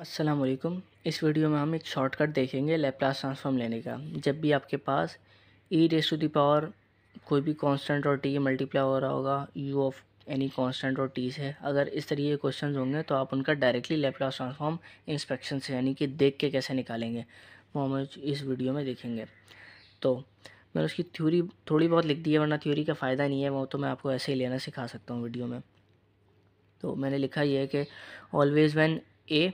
अस्सलाम वालेकुम। इस वीडियो में हम एक शॉर्टकट देखेंगे लैप्लास ट्रांसफॉर्म लेने का। जब भी आपके पास e raise to the power कोई भी कांस्टेंट और टी मल्टीप्लाई हो रहा होगा यू ऑफ एनी कांस्टेंट और टी से, अगर इस तरीके के क्वेश्चंस होंगे तो आप उनका डायरेक्टली लैप्लास ट्रांसफॉर्म इंस्पेक्शन से यानी कि देख के कैसे निकालेंगे वो हम इस वीडियो में देखेंगे। तो मैंने उसकी थ्योरी थोड़ी बहुत लिख दी है, वरना थ्योरी का फ़ायदा नहीं है, वो तो मैं आपको ऐसे ही लेना सिखा सकता हूँ वीडियो में। तो मैंने लिखा ये है कि ऑलवेज़ व्हेन ए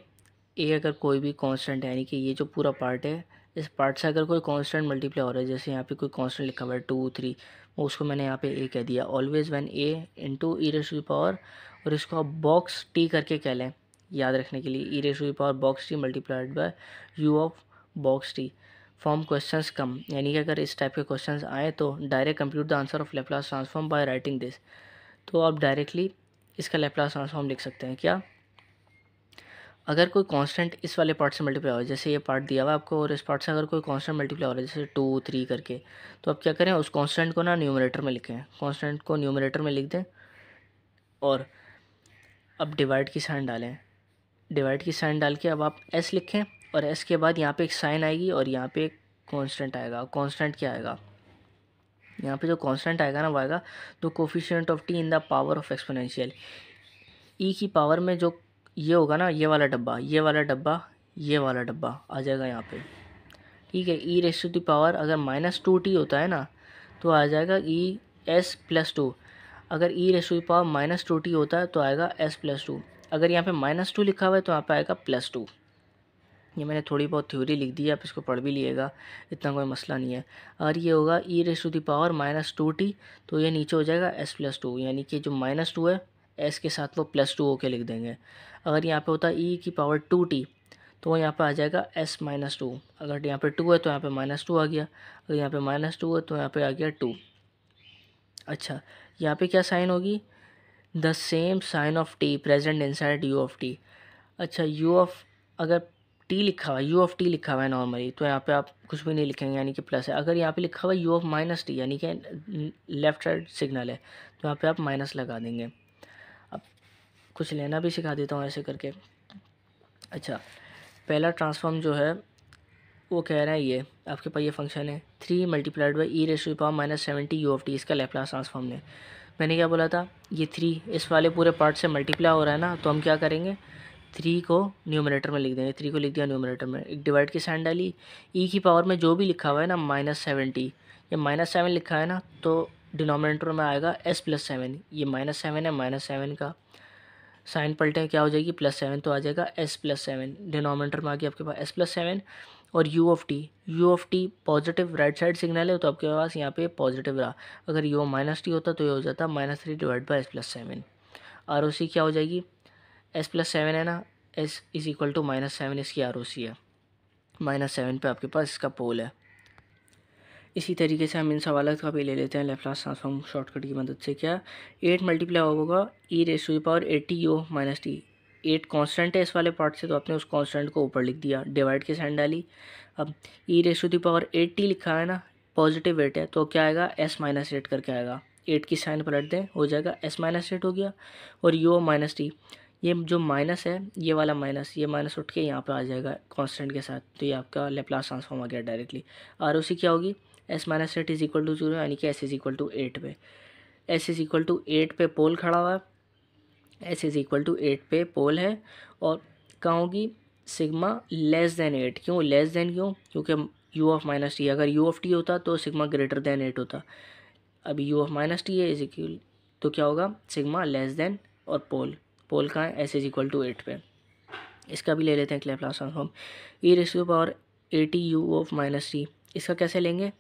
अगर कोई भी कांस्टेंट है, यानी कि ये जो पूरा पार्ट है, इस पार्ट से अगर कोई कांस्टेंट मल्टीप्लाई हो रहा है, जैसे यहाँ पे कोई कांस्टेंट लिखा हुआ है 2 3, उसको मैंने यहाँ पे ए कह दिया। Always when a into e raise to the power, और इसको आप बॉक्स टी करके कह लें याद रखने के लिए, e raise to the power box t multiplied by u of box t form questions come, यानी कि अगर इस टाइप के क्वेश्चंस आए तो direct compute the answer of Laplace transform by writing this. तो आप डायरेक्टली इसका लैप्लास ट्रांसफॉर्म लिख सकते हैं। क्या? अगर कोई कांस्टेंट इस वाले पार्ट से मल्टीप्लाई हो रहा है, जैसे ये पार्ट दिया हुआ है आपको, और इस पार्ट से अगर कोई कांस्टेंट मल्टीप्लाई हो रहा है जैसे 2 3 करके, तो आप क्या करें, उस कांस्टेंट को ना न्यूमरेटर में लिखें, कांस्टेंट को न्यूमरेटर में लिख दें और अब डिवाइड की साइन डालें। डिवाइड की साइन डाल के अब आप एस लिखें, और एस के बाद यहाँ पे एक साइन आएगी और यहाँ पे एक कांस्टेंट आएगा। कांस्टेंट क्या आएगा? यहाँ पे जो कांस्टेंट आएगा ना वो आएगा the coefficient of t in the power of exponential. E की पावर में जो ये होगा ना, ये वाला डब्बा, ये वाला डब्बा, ये वाला डब्बा आ जाएगा यहाँ पे। ठीक है, ई रेस टू दी पावर अगर -2t होता है ना तो आ जाएगा ई एस प्लस टू। अगर e raise to the power -2t होता है तो आएगा एस प्लस टू। अगर यहाँ पे -2 लिखा हुआ है तो यहाँ पे आएगा +2। ये मैंने थोड़ी बहुत थ्योरी लिख दी है, आप इसको पढ़ भी लिएगा, इतना कोई मसला नहीं है। अगर ये होगा e raise to the power -2t तो ये नीचे हो जाएगा एस प्लस टू, यानी कि जो -2 है एस के साथ वो +2 होके लिख देंगे। अगर यहाँ पे होता ई की पावर 2t तो यहाँ पे आ जाएगा s-2। अगर यहाँ पे 2 है तो यहाँ पे -2 आ गया, अगर यहाँ पे -2 है तो यहाँ पे आ गया 2। अच्छा, यहाँ पे क्या साइन होगी? The same sign of t present inside u of t. अच्छा, यू ऑफ अगर टी लिखा हुआ है, यू ऑफ टी लिखा हुआ है नॉर्मली, तो यहाँ पे आप कुछ भी नहीं लिखेंगे, यानी कि प्लस है। अगर यहाँ पे लिखा हुआ है यू ऑफ -t, यानी कि लेफ्ट साइड सिग्नल है, तो यहाँ पे आप माइनस लगा देंगे। अब कुछ लेना भी सिखा देता हूँ ऐसे करके। अच्छा, पहला ट्रांसफॉर्म जो है वो कह रहा है ये आपके पास ये फंक्शन है 3 multiplied by e raise to the power -70 u of t, इसका लैप्लास ट्रांसफॉर्म ले। मैंने क्या बोला था, ये 3 इस वाले पूरे पार्ट से मल्टीप्लाई हो रहा है ना, तो हम क्या करेंगे, 3 को न्यूमरेटर में लिख देंगे। 3 को लिख दिया न्यूमरेटर में, एक डिवाइड की साइन डाली, ई की पावर में जो भी लिखा हुआ है ना -70, ये -7 लिखा है ना, तो डिनोमिनेटर में आएगा s प्लस 7। ये -7 है, -7 का साइन पलटे क्या हो जाएगी +7, तो आ जाएगा s प्लस 7। डिनोमिनेटर में आ गया आपके पास s प्लस 7। और u of T positive right side signal है, तो आपके पास यहाँ पे पॉजिटिव रहा। अगर u -t होता तो ये हो जाता -3 divide by s plus 7। R O C क्या हो जाएगी, s प्लस 7 है ना, s इज इक्वल टू -7 इसकी आर ओ सी है। -7 पे आपके पास इसका पोल है। इसी तरीके से हम इन सवालों का भी ले लेते हैं लैप्लास ट्रांसफॉर्म शॉर्टकट की मदद से। क्या? 8 मल्टीप्लाई होगा e raise to the power 80 u minus t. 8 constant है इस वाले पार्ट से, तो आपने उस कांस्टेंट को ऊपर लिख दिया, डिवाइड की साइन डाली। अब e raise to the power 80 लिखा है ना, पॉजिटिव 8 है, तो क्या आएगा s-8 करके आएगा। 8 की साइन पलट दें, हो जाएगा s-8 हो गया। और यू माइनस टी, ये जो माइनस है ये वाला माइनस, ये माइनस उठ के यहाँ पे आ जाएगा कांस्टेंट के साथ, तो ये आपका लैप्लास ट्रांसफॉर्म आ गया डायरेक्टली। आर ओ सी क्या होगी, s-8 इज इक्वल टू 0, यानी कि s इज इक्वल टू 8 पे, s इज इक्वल टू 8 पे पोल खड़ा हुआ है, s इज इक्वल टू 8 पे पोल है। और कहाँ होगी, सिग्मा लेस देन 8। क्यों लेस देन, क्योंकि u ऑफ -t, अगर u ऑफ t होता तो सिग्मा ग्रेटर देन 8 होता। अभी u ऑफ -t है इज इक्वल, तो क्या होगा, सिग्मा लेस देन, और पोल कहाँ है, s इज इक्वल टू 8 पे। इसका भी ले लेते हैं Laplace transform, e raise to the power 80 u of -t। इसका कैसे लेंगे,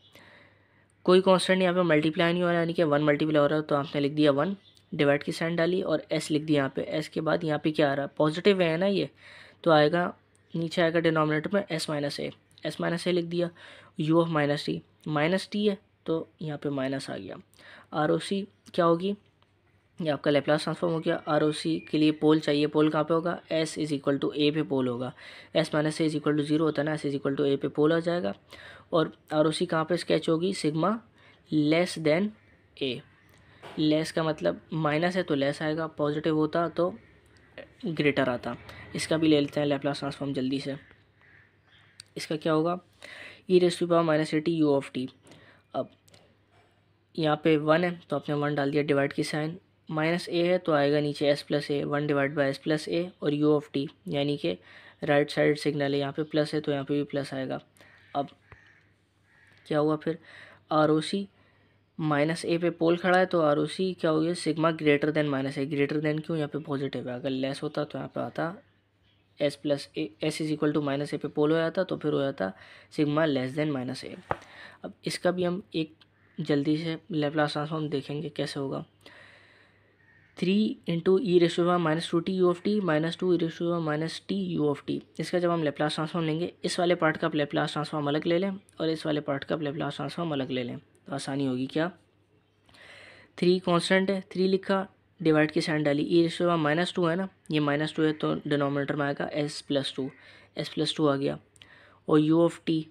कोई कांस्टेंट यहाँ पे मल्टीप्लाई नहीं हो रहा है, यानी कि 1 मल्टीप्लाई हो रहा है, तो आपने लिख दिया 1, डिवाइड की साइन डाली और s लिख दिया यहाँ पे। s के बाद यहाँ पे क्या आ रहा है, पॉजिटिव है ना ये, तो आएगा नीचे आएगा डिनोमिनेटर में s-a लिख दिया। u ऑफ -t है, तो यहाँ पे माइनस आ गया। आर ओ सी क्या होगी, ये आपका लैप्लास ट्रांसफॉर्म हो गया। आर ओ सी के लिए पोल चाहिए, पोल कहाँ पे होगा, s इज इक्वल टू ए पे पोल होगा। s-a इज इक्वल टू 0 होता है ना, s इज इक्वल टू ए पे पोल आ जाएगा। और आर ओ सी कहाँ पे स्केच होगी, सिग्मा लेस देन ए। लेस का मतलब माइनस है तो लेस आएगा, पॉजिटिव होता तो ग्रेटर आता। इसका भी ले लेते हैं लैप्लास ट्रांसफॉर्म जल्दी से। इसका क्या होगा, e raise to power minus a t u of t. अब यहाँ पे 1 है तो आपने 1 डाल दिया, डिवाइड की साइन, माइनस ए है तो आएगा नीचे s plus a, 1 divide by s plus a, और यू ऑफ टी यानी कि राइट साइड सिग्नल है, यहाँ पे प्लस है तो यहाँ पे भी प्लस आएगा। अब क्या हुआ फिर, are O C minus a पे पोल खड़ा है तो आर ओ सी क्या हो गया, सिग्मा ग्रेटर देन माइनस ए। ग्रेटर देन क्यों, यहाँ पे पॉजिटिव है, अगर लेस होता तो यहाँ पे आता s plus a, s is equal to minus a पे पोल हो जाता तो फिर हो जाता sigma less than minus a. अब इसका भी हम एक जल्दी से लैप्लास ट्रांसफॉर्म देखेंगे कैसे होगा। 3 into e raise to power minus 2 t u of t minus 2 e raise to power minus t u of t. इसका जब हम लैप्लास ट्रांसफॉर्म लेंगे, इस वाले पार्ट का आप लैप्लास ट्रांसफॉर्म अलग ले लें और इस वाले पार्ट का आप लैप्लास ट्रांसफॉर्म अलग ले लें तो आसानी होगी। क्या, 3 कांस्टेंट है, 3 लिखा, डिवाइड की साइन डाली, e raise to power minus 2 है ना, ये माइनस 2 है तो डिनोमिनेटर में आएगा एस प्लस 2, एस प्लस 2 आ गया, और u of T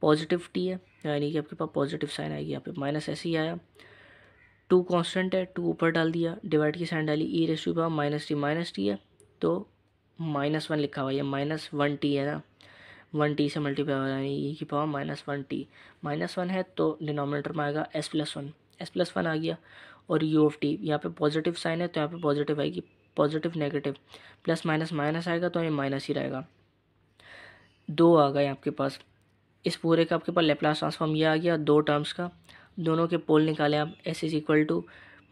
positive T है यानी कि आपके पास पॉजिटिव साइन आएगी, यहाँ पे माइनस ऐसे ही आया। 2 कांस्टेंट है, 2 ऊपर डाल दिया, डिवाइड की साइन डाली, e raise to power minus t है तो -1 लिखा हुआ है, -1 टी है ना, 1 टी से मल्टीप्लाई हो रहा है, ई की पावर -1 टी, -1 है तो डिनोमिनेटर में आएगा एस प्लस 1, एस प्लस 1 आ गया, और यू ऑफ टी यहाँ पे पॉजिटिव साइन है तो यहाँ पे पॉजिटिव आएगी, positive negative plus minus minus आएगा तो ये माइनस ही रहेगा। 2 आ गए आपके पास, इस पूरे का आपके पास लैप्लास ट्रांसफॉर्म ये आ गया 2 टर्म्स का, दोनों के पोल निकाले आप, एस इज इक्वल टू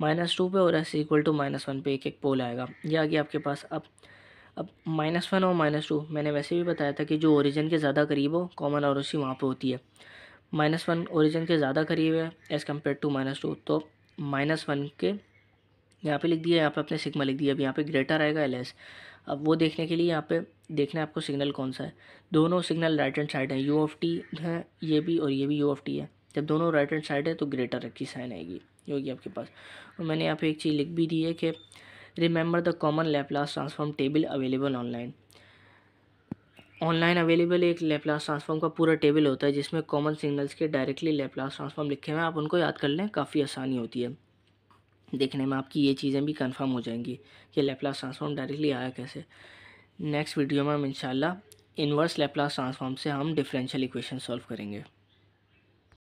-2 पे और एस इज इक्वल टू -1 पे, एक एक पोल आएगा, ये आ गया आपके पास। अब -1 और -2 मैंने वैसे भी बताया था कि जो ओरिजिन के ज़्यादा करीब हो कॉमन और उसी वहाँ पे होती है। -1 ओरिजिन के ज़्यादा करीब है एज़ कम्पेयर टू -2, तो -1 के यहाँ पे लिख दिया, यहाँ पे अपने सिग्मा लिख दिया। अब यहाँ पे ग्रेटर आएगा एल एस। अब वो देखने के लिए यहाँ पे देखना है आपको सिग्नल कौन सा है। दोनों सिग्नल राइट हैंड साइड है, यू ऑफ टी है ये भी और ये भी यू ऑफ टी है। जब दोनों राइट हैंड साइड है तो ग्रेटर की साइन आएगी, ये होगी आपके पास। और मैंने यहाँ पे एक चीज़ लिख भी दी है कि remember the common Laplace transform table available online. Online available एक लैप्लास ट्रांसफॉर्म का पूरा टेबल होता है जिसमें कॉमन सिग्नल्स के डायरेक्टली लैप्लास ट्रांसफॉर्म लिखे हुए हैं, आप उनको याद कर लें, काफ़ी आसानी होती है देखने में, आपकी ये चीज़ें भी कंफर्म हो जाएंगी कि लैप्लास ट्रांसफॉर्म डायरेक्टली आया कैसे। नेक्स्ट वीडियो में हम इंशाल्लाह इन्वर्स लैप्लास ट्रांसफॉर्म से हम डिफरेंशियल इक्वेशन सॉल्व करेंगे।